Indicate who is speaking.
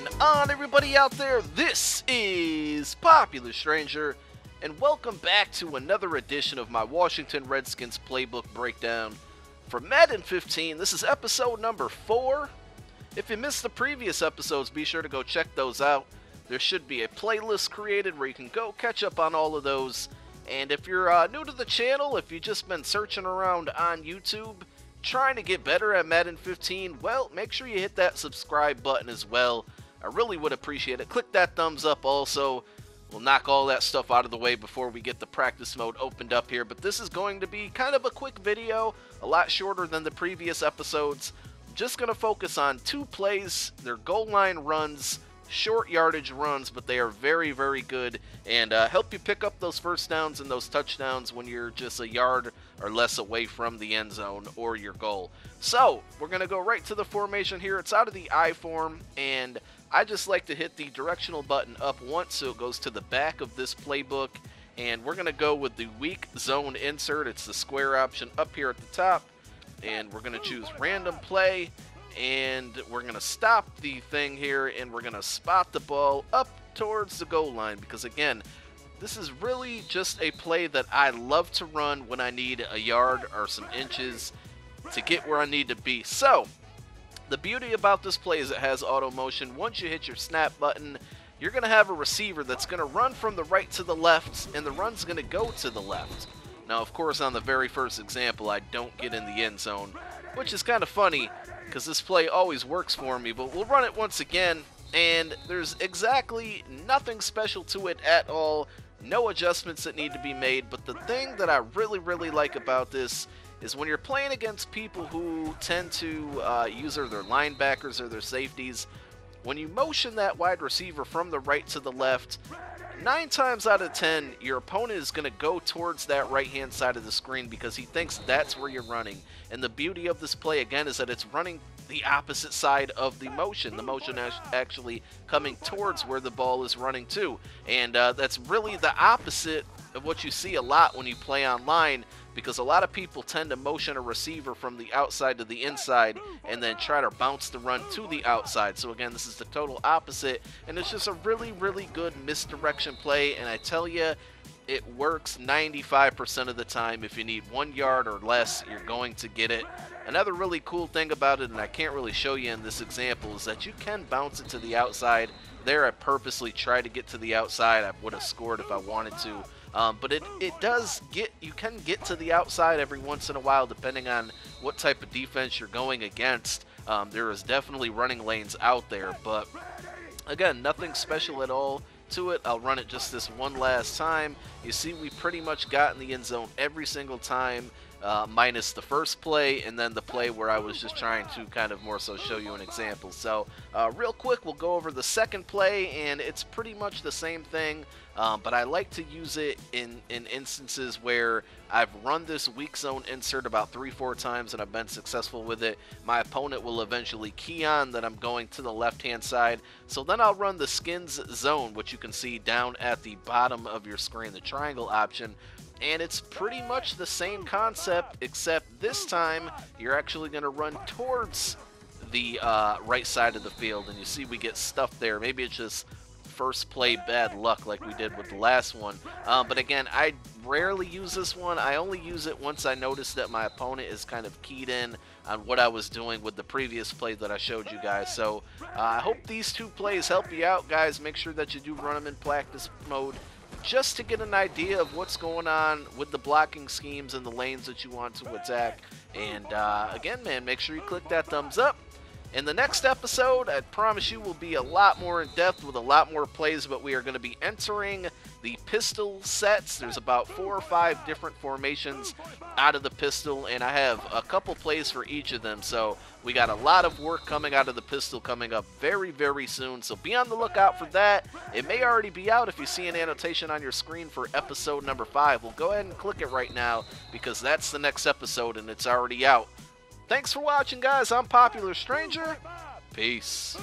Speaker 1: going on, everybody out there? This is Popular Stranger, and welcome back to another edition of my Washington Redskins Playbook breakdown for Madden 15. This is episode number 4. If you missed the previous episodes, be sure to go check those out. There should be a playlist created where you can go catch up on all of those. And if you're new to the channel, if you've just been searching around on YouTube, trying to get better at Madden 15, well, make sure you hit that subscribe button as well. I really would appreciate it. Click that thumbs up also. We'll knock all that stuff out of the way before we get the practice mode opened up here. But this is going to be kind of a quick video, a lot shorter than the previous episodes. I'm just going to focus on 2 plays. They're goal line runs, short yardage runs, but they are very, very good and help you pick up those first downs and those touchdowns when you're just a yard or less away from the end zone or your goal. So we're going to go right to the formation here. It's out of the I form, and I just like to hit the directional button up once so it goes to the back of this playbook, and we're going to go with the weak zone insert. It's the square option up here at the top, and we're going to choose random play. And we're going to stop the thing here, and we're going to spot the ball up towards the goal line, because again, this is really just a play that I love to run when I need a yard or some inches to get where I need to be. So the beauty about this play is it has auto motion. Once you hit your snap button, you're going to have a receiver that's going to run from the right to the left, and the run's going to go to the left. Now, of course, on the very first example, I don't get in the end zone, which is kind of funny, because this play always works for me, but we'll run it once again, and there's exactly nothing special to it at all, no adjustments that need to be made. But the thing that I really, really like about this is when you're playing against people who tend to use their linebackers or their safeties, when you motion that wide receiver from the right to the left, 9 times out of 10, your opponent is going to go towards that right-hand side of the screen because he thinks that's where you're running. And the beauty of this play, again, is that it's running the opposite side of the motion. The motion actually coming towards where the ball is running to. And that's really the opposite of what you see a lot when you play online, because a lot of people tend to motion a receiver from the outside to the inside and then try to bounce the run to the outside. So again, this is the total opposite, and it's just a really, really good misdirection play, and I tell you, it works 95% of the time. If you need 1 yard or less, you're going to get it. Another really cool thing about it, and I can't really show you in this example, is that you can bounce it to the outside. There I purposely tried to get to the outside. I would have scored if I wanted to. But it does get, you can get to the outside every once in a while depending on what type of defense you're going against. There is definitely running lanes out there, but again, nothing special at all to it. I'll run it just this one last time. You see, we pretty much got in the end zone every single time, minus the first play and then the play where I was just trying to kind of more so show you an example. So real quick, we'll go over the second play, and it's pretty much the same thing, but I like to use it in instances where I've run this weak zone insert about 3-4 times and I've been successful with it. My opponent will eventually key on that I'm going to the left-hand side, so then I'll run the skins zone, which you can see down at the bottom of your screen, the triangle option. And it's pretty much the same concept, except this time you're actually going to run towards the right side of the field, and you see we get stuff there. Maybe it's just first play bad luck like we did with the last one. But again, I rarely use this one. I only use it once I notice that my opponent is kind of keyed in on what I was doing with the previous play that I showed you guys. So I hope these 2 plays help you out, guys. Make sure that you do run them in practice mode, just to get an idea of what's going on with the blocking schemes and the lanes that you want to attack. And again, man, make sure you click that thumbs up. In the next episode, I promise you, will be a lot more in depth with a lot more plays, but we are going to be entering the pistol sets. There's about 4 or 5 different formations out of the pistol, and I have a couple plays for each of them. So we got a lot of work coming out of the pistol coming up very, very soon. So be on the lookout for that. It may already be out if you see an annotation on your screen for episode number 5. Well, go ahead and click it right now, because that's the next episode and it's already out. Thanks for watching, guys. I'm Popular Stranger. Peace.